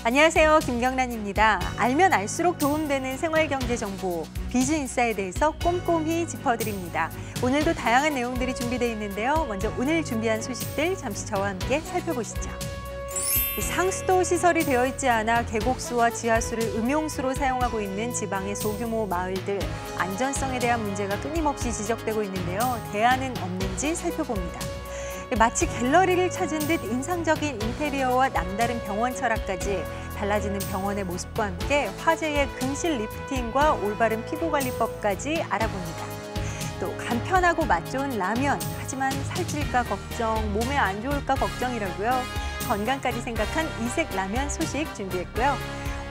안녕하세요. 김경란입니다. 알면 알수록 도움되는 생활경제 정보, 비즈인사이드에서 꼼꼼히 짚어드립니다. 오늘도 다양한 내용들이 준비되어 있는데요. 먼저 오늘 준비한 소식들 잠시 저와 함께 살펴보시죠. 상수도 시설이 되어 있지 않아 계곡수와 지하수를 음용수로 사용하고 있는 지방의 소규모 마을들, 안전성에 대한 문제가 끊임없이 지적되고 있는데요. 대안은 없는지 살펴봅니다. 마치 갤러리를 찾은 듯 인상적인 인테리어와 남다른 병원 철학까지 달라지는 병원의 모습과 함께 화제의 근실 리프팅과 올바른 피부관리법까지 알아봅니다. 또 간편하고 맛 좋은 라면, 하지만 살찔까 걱정, 몸에 안 좋을까 걱정이라고요. 건강까지 생각한 이색 라면 소식 준비했고요.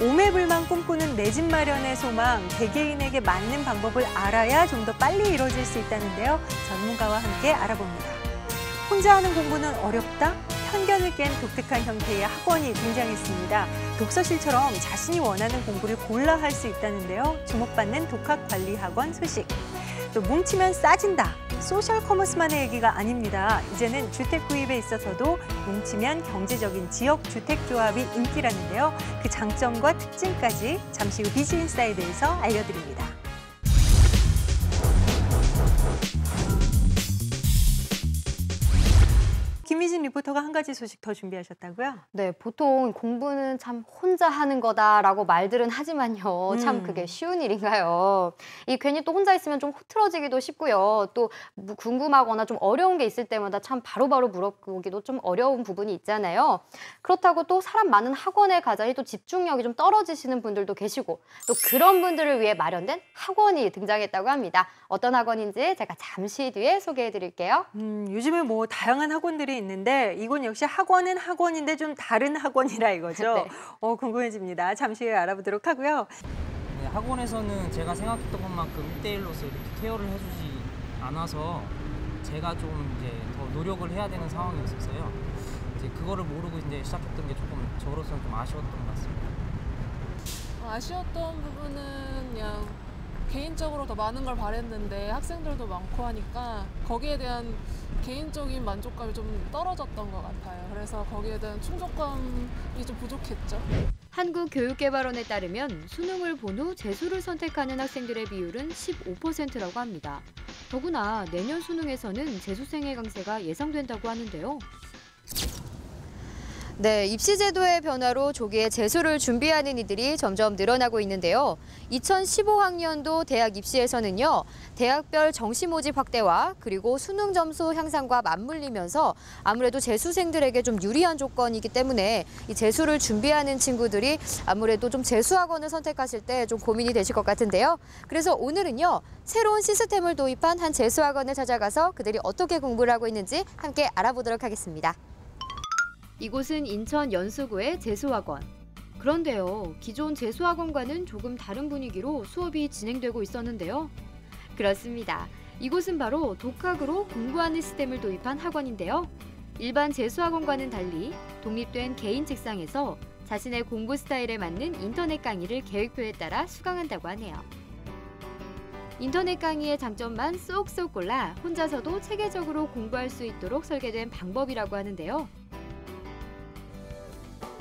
오매불망 꿈꾸는 내 집 마련의 소망, 개개인에게 맞는 방법을 알아야 좀 더 빨리 이루어질 수 있다는데요. 전문가와 함께 알아봅니다. 혼자 하는 공부는 어렵다? 편견을 깬 독특한 형태의 학원이 등장했습니다. 독서실처럼 자신이 원하는 공부를 골라 할 수 있다는데요. 주목받는 독학관리학원 소식. 또 뭉치면 싸진다. 소셜 커머스만의 얘기가 아닙니다. 이제는 주택 구입에 있어서도 뭉치면 경제적인 지역 주택조합이 인기라는데요. 그 장점과 특징까지 잠시 후 비즈인사이드에서 알려드립니다. 김미진 리포터가 한 가지 소식 더 준비하셨다고요? 네, 보통 공부는 참 혼자 하는 거다라고 말들은 하지만요. 참 그게 쉬운 일인가요? 괜히 또 혼자 있으면 좀 흐트러지기도 쉽고요. 또 궁금하거나 좀 어려운 게 있을 때마다 참 바로바로 물어보기도 좀 어려운 부분이 있잖아요. 그렇다고 또 사람 많은 학원에 가자니 또 집중력이 좀 떨어지시는 분들도 계시고 또 그런 분들을 위해 마련된 학원이 등장했다고 합니다. 어떤 학원인지 제가 잠시 뒤에 소개해 드릴게요. 요즘에 뭐 다양한 학원들이 있는데 이건 역시 학원은 학원인데 좀 다른 학원이라 이거죠. 네. 궁금해집니다. 잠시 후에 알아보도록 하고요. 네, 학원에서는 제가 생각했던 것만큼 1대1로서 이렇게 케어를 해주지 않아서 제가 좀 이제 더 노력을 해야 되는 상황이었어요. 이제 그거를 모르고 이제 시작했던 게 조금 저로서는 좀 아쉬웠던 것 같습니다. 아쉬웠던 부분은 그냥 개인적으로 더 많은 걸 바랬는데 학생들도 많고 하니까 거기에 대한 개인적인 만족감이 좀 떨어졌던 것 같아요. 그래서 거기에 대한 충족감이 좀 부족했죠. 한국교육개발원에 따르면 수능을 본 후 재수를 선택하는 학생들의 비율은 15%라고 합니다. 더구나 내년 수능에서는 재수생의 강세가 예상된다고 하는데요. 네, 입시제도의 변화로 조기에 재수를 준비하는 이들이 점점 늘어나고 있는데요. 2015학년도 대학 입시에서는요, 대학별 정시 모집 확대와 그리고 수능 점수 향상과 맞물리면서 아무래도 재수생들에게 좀 유리한 조건이기 때문에 이 재수를 준비하는 친구들이 아무래도 좀 재수학원을 선택하실 때 좀 고민이 되실 것 같은데요. 그래서 오늘은요, 새로운 시스템을 도입한 한 재수학원을 찾아가서 그들이 어떻게 공부를 하고 있는지 함께 알아보도록 하겠습니다. 이곳은 인천 연수구의 재수학원. 그런데요, 기존 재수학원과는 조금 다른 분위기로 수업이 진행되고 있었는데요. 그렇습니다. 이곳은 바로 독학으로 공부하는 시스템을 도입한 학원인데요. 일반 재수학원과는 달리 독립된 개인 책상에서 자신의 공부 스타일에 맞는 인터넷 강의를 계획표에 따라 수강한다고 하네요. 인터넷 강의의 장점만 쏙쏙 골라 혼자서도 체계적으로 공부할 수 있도록 설계된 방법이라고 하는데요.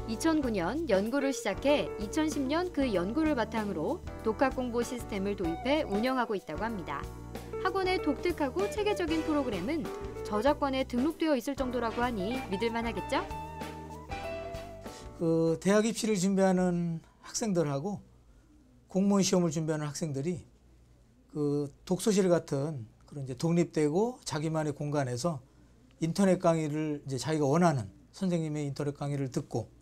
2009년 연구를 시작해 2010년 그 연구를 바탕으로 독학 공부 시스템을 도입해 운영하고 있다고 합니다. 학원의 독특하고 체계적인 프로그램은 저작권에 등록되어 있을 정도라고 하니 믿을만 하겠죠? 대학 입시를 준비하는 학생들하고 공무원 시험을 준비하는 학생들이 독서실 같은 그런 이제 독립되고 자기만의 공간에서 인터넷 강의를 이제 자기가 원하는 선생님의 인터넷 강의를 듣고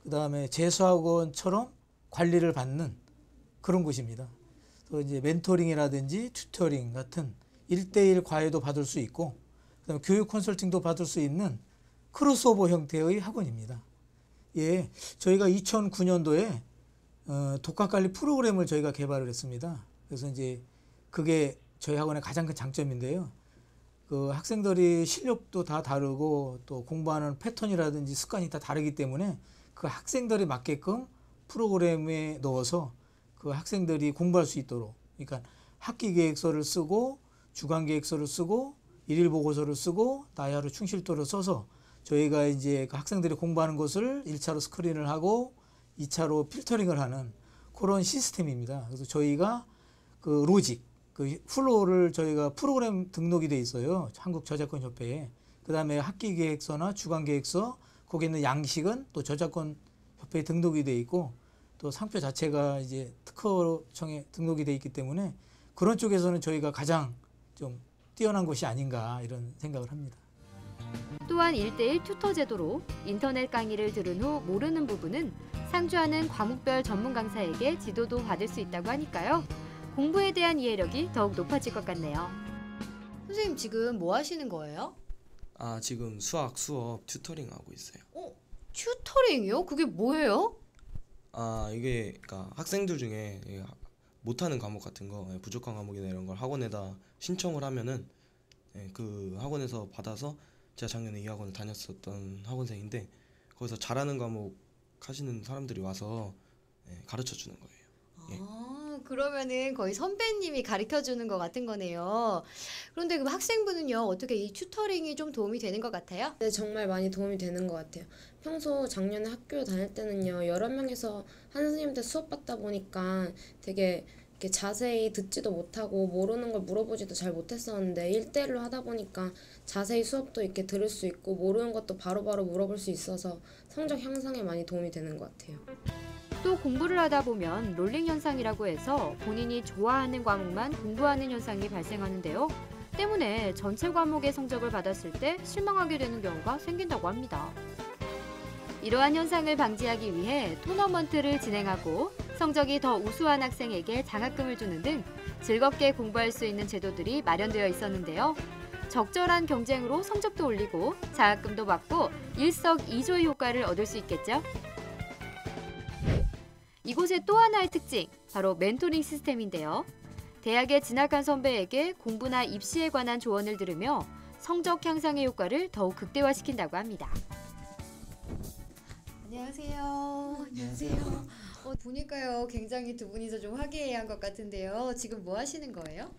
그다음에 재수학원처럼 관리를 받는 그런 곳입니다. 또 이제 멘토링이라든지 튜터링 같은 1대1 과외도 받을 수 있고 그다음에 교육 컨설팅도 받을 수 있는 크로스오버 형태의 학원입니다. 예, 저희가 2009년도에 독학관리 프로그램을 저희가 개발을 했습니다. 그래서 이제 그게 저희 학원의 가장 큰 장점인데요. 학생들이 실력도 다 다르고 또 공부하는 패턴이라든지 습관이 다 다르기 때문에 그 학생들이 맞게끔 프로그램에 넣어서 그 학생들이 공부할 수 있도록, 그러니까 학기 계획서를 쓰고 주간 계획서를 쓰고 일일 보고서를 쓰고 나야로 충실도를 써서 저희가 이제 그 학생들이 공부하는 것을 1차로 스크린을 하고 2차로 필터링을 하는 그런 시스템입니다. 그래서 저희가 그 로직, 그 플로우를 저희가 프로그램 등록이 돼 있어요. 한국저작권협회에. 그 다음에 학기계획서나 주간계획서, 거기에 있는 양식은 또 저작권협회에 등록이 돼 있고, 또 상표 자체가 이제 특허청에 등록이 돼 있기 때문에 그런 쪽에서는 저희가 가장 좀 뛰어난 곳이 아닌가 이런 생각을 합니다. 또한 1:1 튜터 제도로 인터넷 강의를 들은 후 모르는 부분은 상주하는 과목별 전문 강사에게 지도도 받을 수 있다고 하니까요. 공부에 대한 이해력이 더욱 높아질 것 같네요. 선생님 지금 뭐 하시는 거예요? 지금 수학, 수업 튜터링 하고 있어요. 튜터링이요? 그게 뭐예요? 이게 그러니까 학생들 중에 못하는 과목 같은 거, 부족한 과목이나 이런 걸 학원에다 신청을 하면은 그 학원에서 받아서 제가 작년에 이 학원을 다녔었던 학원생인데 거기서 잘하는 과목 하시는 사람들이 와서 가르쳐 주는 거예요. 그러면은 거의 선배님이 가르쳐 주는 것 같은 거네요. 그런데 그 학생분은요, 어떻게 이 튜터링이 좀 도움이 되는 것 같아요? 네, 정말 많이 도움이 되는 것 같아요. 평소 작년에 학교 다닐 때는요, 여러 명에서 한 선생님한테 수업 받다 보니까 되게 이렇게 자세히 듣지도 못하고 모르는 걸 물어보지도 잘 못했었는데 1:1로 하다 보니까 자세히 수업도 이렇게 들을 수 있고 모르는 것도 바로바로 물어볼 수 있어서 성적 향상에 많이 도움이 되는 것 같아요. 또 공부를 하다 보면 롤링 현상이라고 해서 본인이 좋아하는 과목만 공부하는 현상이 발생하는데요. 때문에 전체 과목의 성적을 받았을 때 실망하게 되는 경우가 생긴다고 합니다. 이러한 현상을 방지하기 위해 토너먼트를 진행하고 성적이 더 우수한 학생에게 장학금을 주는 등 즐겁게 공부할 수 있는 제도들이 마련되어 있었는데요. 적절한 경쟁으로 성적도 올리고 장학금도 받고 일석이조의 효과를 얻을 수 있겠죠. 이곳의 또 하나의 특징, 바로 멘토링 시스템인데요. 대학에 진학한 선배에게 공부나 입시에 관한 조언을 들으며 성적 향상의 효과를 더욱 극대화시킨다고 합니다. 안녕하세요. 안녕하세요. 보니까요, 굉장히 두 분이서 좀 화기애애한 것 같은데요. 지금 뭐 하시는 거예요?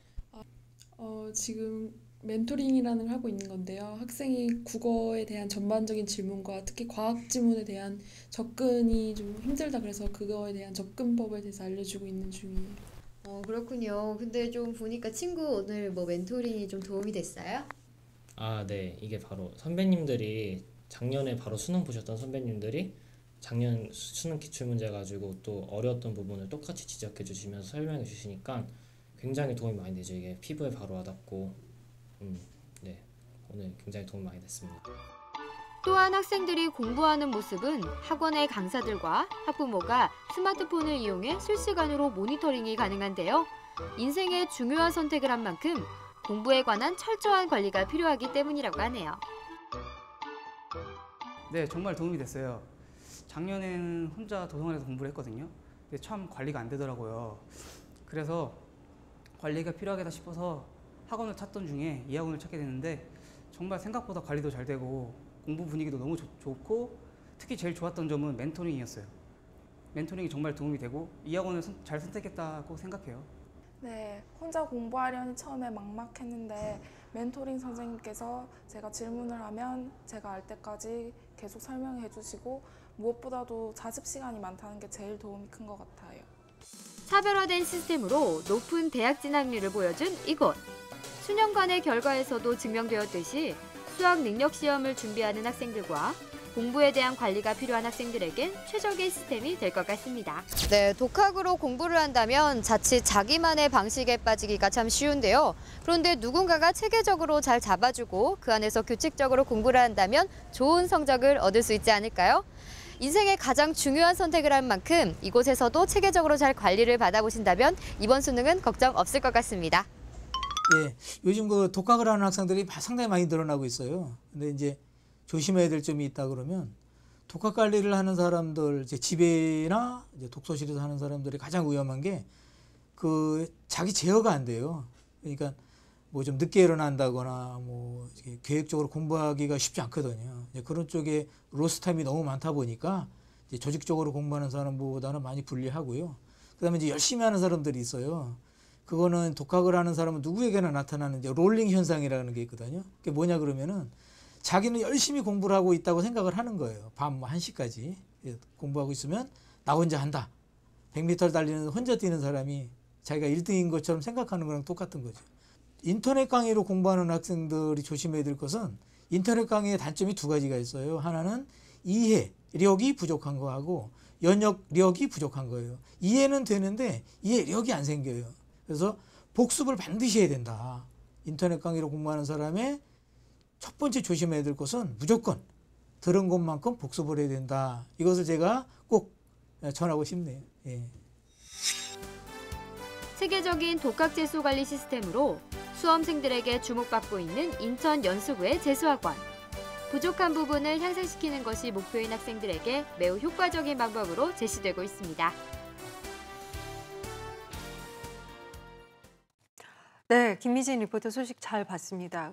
지금 멘토링이라는 걸 하고 있는 건데요. 학생이 국어에 대한 전반적인 질문과 특히 과학 지문에 대한 접근이 좀 힘들다 그래서 그거에 대한 접근법에 대해서 알려주고 있는 중이에요. 그렇군요. 근데 좀 보니까 친구 오늘 뭐 멘토링이 좀 도움이 됐어요? 네. 이게 바로 선배님들이 작년에 바로 수능 보셨던 선배님들이 작년 수능 기출문제 가지고 또 어려웠던 부분을 똑같이 지적해 주시면서 설명해 주시니까 굉장히 도움이 많이 되죠. 이게 피부에 바로 와닿고 네. 오늘 굉장히 도움이 많이 됐습니다. 또한 학생들이 공부하는 모습은 학원의 강사들과 학부모가 스마트폰을 이용해 실시간으로 모니터링이 가능한데요. 인생의 중요한 선택을 한 만큼 공부에 관한 철저한 관리가 필요하기 때문이라고 하네요. 네, 정말 도움이 됐어요. 작년에는 혼자 도서관에서 공부를 했거든요. 근데 참 관리가 안 되더라고요. 그래서 관리가 필요하겠다 싶어서 학원을 찾던 중에 이 학원을 찾게 됐는데 정말 생각보다 관리도 잘 되고 공부 분위기도 너무 좋고 특히 제일 좋았던 점은 멘토링이었어요. 멘토링이 정말 도움이 되고 이 학원을 잘 선택했다고 생각해요. 네, 혼자 공부하려니 처음에 막막했는데 멘토링 선생님께서 제가 질문을 하면 제가 알 때까지 계속 설명해 주시고 무엇보다도 자습 시간이 많다는 게 제일 도움이 큰 것 같아요. 차별화된 시스템으로 높은 대학 진학률을 보여준 이곳. 수년간의 결과에서도 증명되었듯이 수학 능력 시험을 준비하는 학생들과 공부에 대한 관리가 필요한 학생들에겐 최적의 시스템이 될 것 같습니다. 네, 독학으로 공부를 한다면 자칫 자기만의 방식에 빠지기가 참 쉬운데요. 그런데 누군가가 체계적으로 잘 잡아주고 그 안에서 규칙적으로 공부를 한다면 좋은 성적을 얻을 수 있지 않을까요? 인생의 가장 중요한 선택을 한 만큼 이곳에서도 체계적으로 잘 관리를 받아보신다면 이번 수능은 걱정 없을 것 같습니다. 예, 요즘 그 독학을 하는 학생들이 상당히 많이 늘어나고 있어요. 근데 이제 조심해야 될 점이 있다 그러면 독학 관리를 하는 사람들, 집에나 이제 독서실에서 하는 사람들이 가장 위험한 게 그 자기 제어가 안 돼요. 그러니까 뭐 좀 늦게 일어난다거나 뭐 계획적으로 공부하기가 쉽지 않거든요. 이제 그런 쪽에 로스 타임이 너무 많다 보니까 이제 조직적으로 공부하는 사람보다는 많이 불리하고요. 그다음에 이제 열심히 하는 사람들이 있어요. 그거는 독학을 하는 사람은 누구에게나 나타나는 이제 롤링 현상이라는 게 있거든요. 그게 뭐냐 그러면은 자기는 열심히 공부를 하고 있다고 생각을 하는 거예요. 밤 1시까지 공부하고 있으면 나 혼자 한다. 100m 달리는 혼자 뛰는 사람이 자기가 1등인 것처럼 생각하는 거랑 똑같은 거죠. 인터넷 강의로 공부하는 학생들이 조심해야 될 것은 인터넷 강의의 단점이 두 가지가 있어요. 하나는 이해력이 부족한 거하고 연역력이 부족한 거예요. 이해는 되는데 이해력이 안 생겨요. 그래서 복습을 반드시 해야 된다. 인터넷 강의로 공부하는 사람의 첫 번째 조심해야 될 것은 무조건 들은 것만큼 복습을 해야 된다. 이것을 제가 꼭 전하고 싶네요. 예. 체계적인 독학재수 관리 시스템으로 수험생들에게 주목받고 있는 인천 연수구의 재수학원. 부족한 부분을 향상시키는 것이 목표인 학생들에게 매우 효과적인 방법으로 제시되고 있습니다. 네, 김미진 리포터 소식 잘 봤습니다.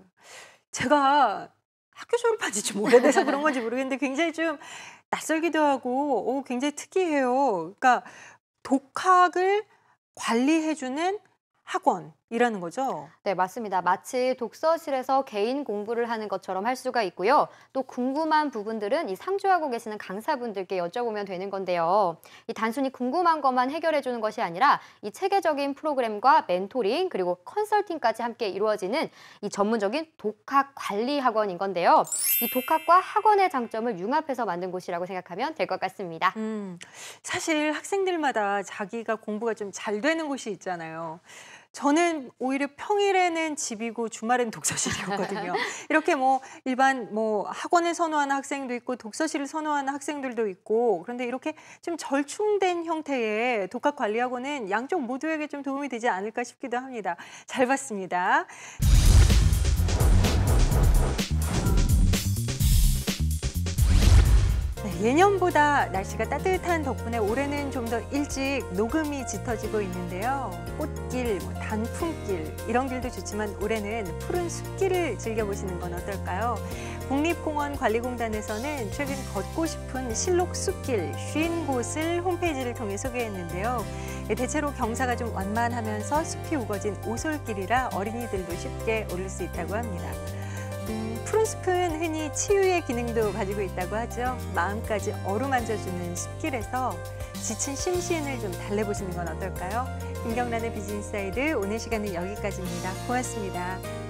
제가 학교 졸업한 지 좀 오래돼서 그런 건지 모르겠는데 굉장히 좀 낯설기도 하고 굉장히 특이해요. 그러니까 독학을 관리해주는 학원이라는 거죠? 네, 맞습니다. 마치 독서실에서 개인 공부를 하는 것처럼 할 수가 있고요. 또 궁금한 부분들은 이 상주하고 계시는 강사분들께 여쭤보면 되는 건데요. 이 단순히 궁금한 것만 해결해 주는 것이 아니라 이 체계적인 프로그램과 멘토링 그리고 컨설팅까지 함께 이루어지는 이 전문적인 독학 관리 학원인 건데요. 이 독학과 학원의 장점을 융합해서 만든 곳이라고 생각하면 될 것 같습니다. 사실 학생들마다 자기가 공부가 좀 잘 되는 곳이 있잖아요. 저는 오히려 평일에는 집이고 주말엔 독서실이었거든요. 이렇게 뭐 일반 뭐 학원을 선호하는 학생도 있고 독서실을 선호하는 학생들도 있고 그런데 이렇게 좀 절충된 형태의 독학 관리 학원은 양쪽 모두에게 좀 도움이 되지 않을까 싶기도 합니다. 잘 봤습니다. 네, 예년보다 날씨가 따뜻한 덕분에 올해는 좀 더 일찍 녹음이 짙어지고 있는데요. 꽃길, 단풍길 이런 길도 좋지만 올해는 푸른 숲길을 즐겨보시는 건 어떨까요? 국립공원관리공단에서는 최근 걷고 싶은 실록 숲길 50곳을 홈페이지를 통해 소개했는데요. 대체로 경사가 좀 완만하면서 숲이 우거진 오솔길이라 어린이들도 쉽게 오를 수 있다고 합니다. 푸른 숲은 흔히 치유의 기능도 가지고 있다고 하죠. 마음까지 어루만져주는 숲길에서 지친 심신을 좀 달래보시는 건 어떨까요? 김경란의 비즈니스사이드 오늘 시간은 여기까지입니다. 고맙습니다.